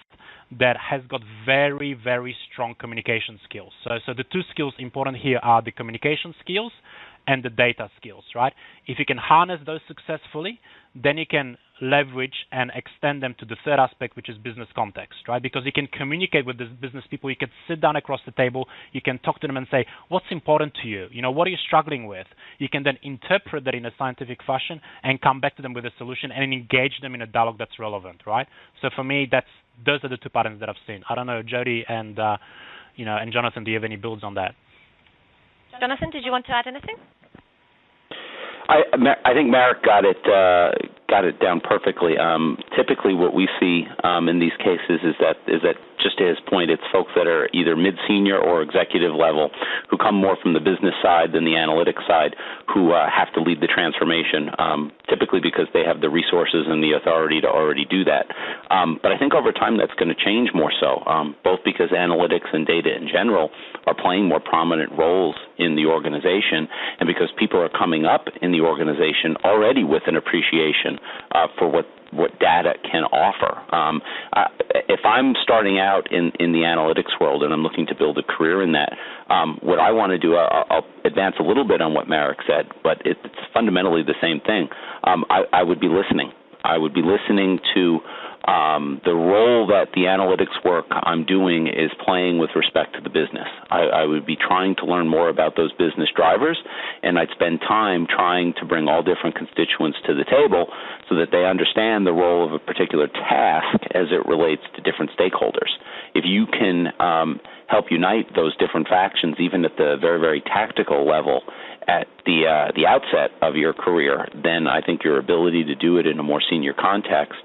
that has got very, very strong communication skills. So the two skills important here are the communication skills and the data skills, right? If you can harness those successfully, then you can leverage and extend them to the third aspect, which is business context, right? Because you can communicate with the business people. You can sit down across the table. You can talk to them and say, what's important to you? What are you struggling with? You can then interpret that in a scientific fashion and come back to them with a solution and engage them in a dialogue that's relevant, right? So for me, those are the two patterns that I've seen. I don't know, Jody and and Jonathan, do you have any builds on that? Jonathan, did you want to add anything? I think Marek got it down perfectly. Typically, what we see in these cases is that just to his point, it's folks that are either mid-senior or executive level who come more from the business side than the analytics side, who have to lead the transformation. Typically, because they have the resources and the authority to already do that. But I think over time that's going to change more so, both because analytics and data in general are playing more prominent roles in the organization, and because people are coming up in the organization already with an appreciation for what data can offer. If I'm starting out in the analytics world and I'm looking to build a career in that, what I want to do, I'll advance a little bit on what Marek said, but it's fundamentally the same thing. I would be listening. I would be listening to the role that the analytics work I'm doing is playing with respect to the business. I would be trying to learn more about those business drivers, and I'd spend time trying to bring all different constituents to the table so that they understand the role of a particular task as it relates to different stakeholders. If you can help unite those different factions, even at the very, very tactical level, at the outset of your career, then I think your ability to do it in a more senior context,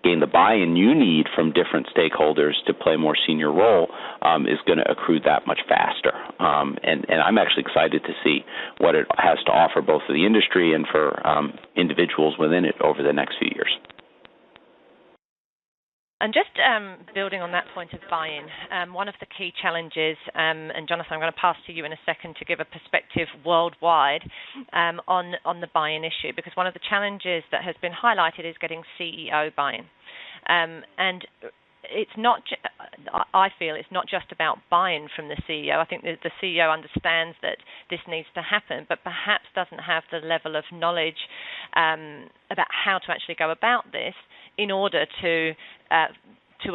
gain the buy-in you need from different stakeholders to play a more senior role is going to accrue that much faster. And I'm actually excited to see what it has to offer both for the industry and for individuals within it over the next few years. And just building on that point of buy-in, one of the key challenges, and Jonathan, I'm going to pass to you in a second to give a perspective worldwide on the buy-in issue, because one of the challenges that has been highlighted is getting CEO buy-in. And it's not, I feel it's not just about buy-in from the CEO. I think the CEO understands that this needs to happen, but perhaps doesn't have the level of knowledge about how to actually go about this in order to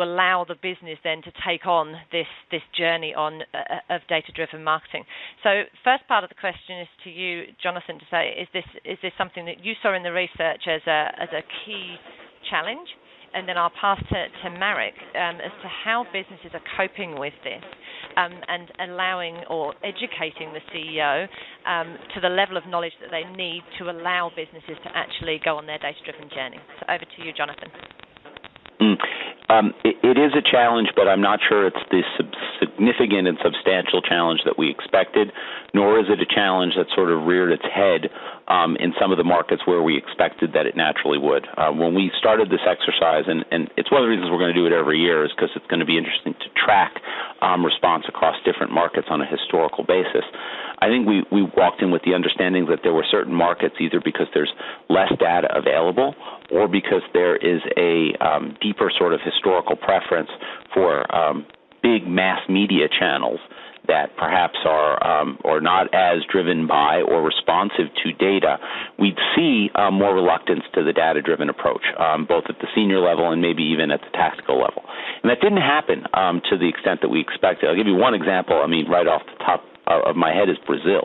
allow the business then to take on this journey of data-driven marketing. So first part of the question is to you, Jonathan, to say, is this something that you saw in the research as a key challenge? And then I'll pass to Marek as to how businesses are coping with this and allowing or educating the CEO to the level of knowledge that they need to allow businesses to actually go on their data-driven journey. So over to you, Jonathan. It is a challenge, but I'm not sure it's the significant and substantial challenge that we expected, nor is it a challenge that sort of reared its head in some of the markets where we expected that it naturally would. When we started this exercise, and it's one of the reasons we're going to do it every year, is because it's going to be interesting to track response across different markets on a historical basis. I think we walked in with the understanding that there were certain markets, either because there's less data available or because there is a deeper sort of historical preference for big mass media channels that perhaps are not as driven by or responsive to data, we'd see more reluctance to the data-driven approach, both at the senior level and maybe even at the tactical level. And that didn't happen to the extent that we expected. I'll give you one example. I mean, right off the top of my head is Brazil.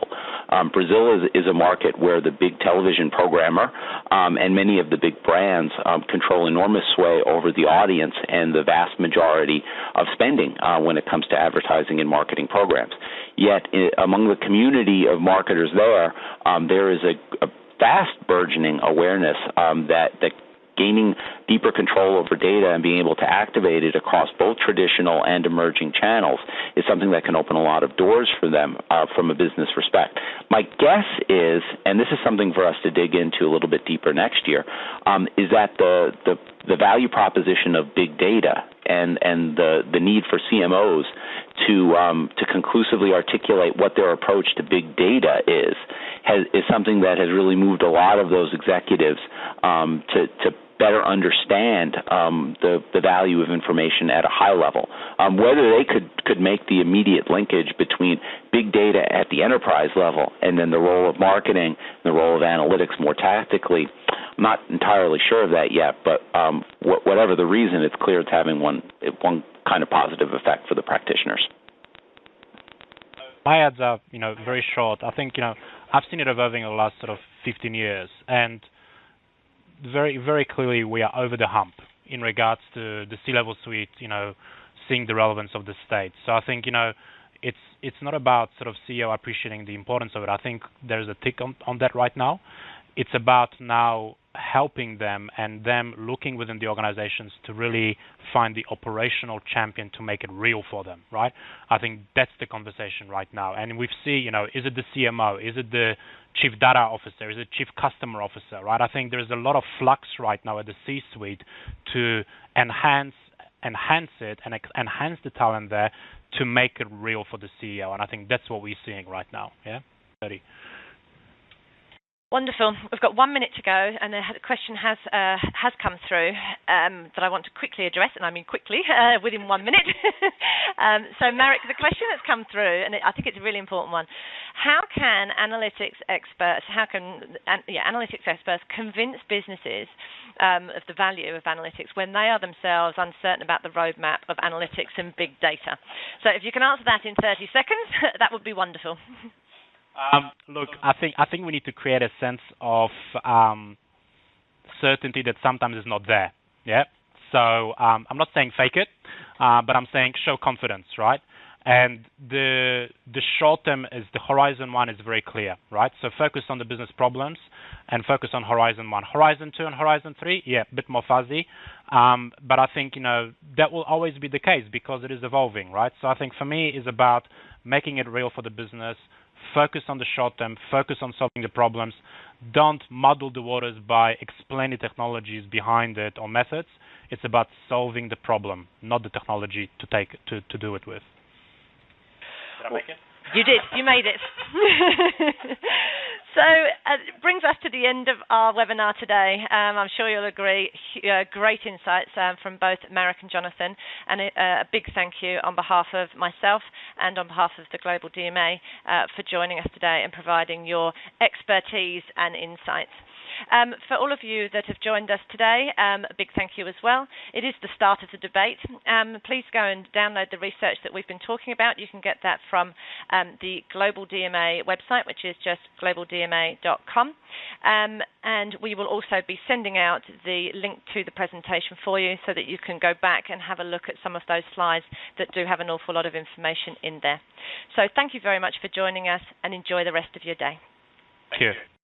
Brazil is a market where the big television programmer and many of the big brands control enormous sway over the audience and the vast majority of spending when it comes to advertising and marketing programs. Yet among the community of marketers there is a fast burgeoning awareness that gaining deeper control over data and being able to activate it across both traditional and emerging channels is something that can open a lot of doors for them from a business respect. My guess is, and this is something for us to dig into a little bit deeper next year, is that the value proposition of big data and the need for CMOs to conclusively articulate what their approach to big data is something that has really moved a lot of those executives to better understand the value of information at a high level. Whether they could make the immediate linkage between big data at the enterprise level and then the role of marketing, the role of analytics more tactically, I'm not entirely sure of that yet, but whatever the reason, it's clear it's having one kind of positive effect for the practitioners. My ads are, very short. I think, I've seen it evolving in the last sort of 15 years, and very, very clearly we are over the hump in regards to the C-level suite, seeing the relevance of the state. So I think, it's not about sort of CEO appreciating the importance of it. I think there's a tick on that right now. It's about now helping them and them looking within the organizations to really find the operational champion to make it real for them, right? I think that's the conversation right now. And we see, is it the CMO? Is it the chief data officer? Is it chief customer officer, right? I think there's a lot of flux right now at the C-suite to enhance enhance it and enhance the talent there to make it real for the CEO. And I think that's what we're seeing right now. Yeah, Jody. Wonderful. We've got 1 minute to go, and a question has come through that I want to quickly address, and I mean quickly, within 1 minute. So, Marek, the question that's come through, and I think it's a really important one: how can analytics experts convince businesses of the value of analytics when they are themselves uncertain about the roadmap of analytics and big data? So, if you can answer that in 30 seconds, that would be wonderful. Look, I think we need to create a sense of certainty that sometimes is not there. Yeah. So I'm not saying fake it, but I'm saying show confidence, right? And the short term is the horizon one is very clear, right? So focus on the business problems and focus on horizon one. Horizon two and horizon three, yeah, a bit more fuzzy. But I think that will always be the case because it is evolving, right? So I think for me is about making it real for the business. Focus on the short term, focus on solving the problems. Don't muddle the waters by explaining technologies behind it or methods. It's about solving the problem, not the technology to do it with. Did I make it? You did. You made it. So it brings us to the end of our webinar today. I'm sure you'll agree. Great insights from both Marek and Jonathan, and a big thank you on behalf of myself and on behalf of the Global DMA for joining us today and providing your expertise and insights. For all of you that have joined us today, a big thank you as well. It is the start of the debate. Please go and download the research that we've been talking about. You can get that from the Global DMA website, which is just globaldma.com. And we will also be sending out the link to the presentation for you so that you can go back and have a look at some of those slides that do have an awful lot of information in there. So thank you very much for joining us, and enjoy the rest of your day. Thank you.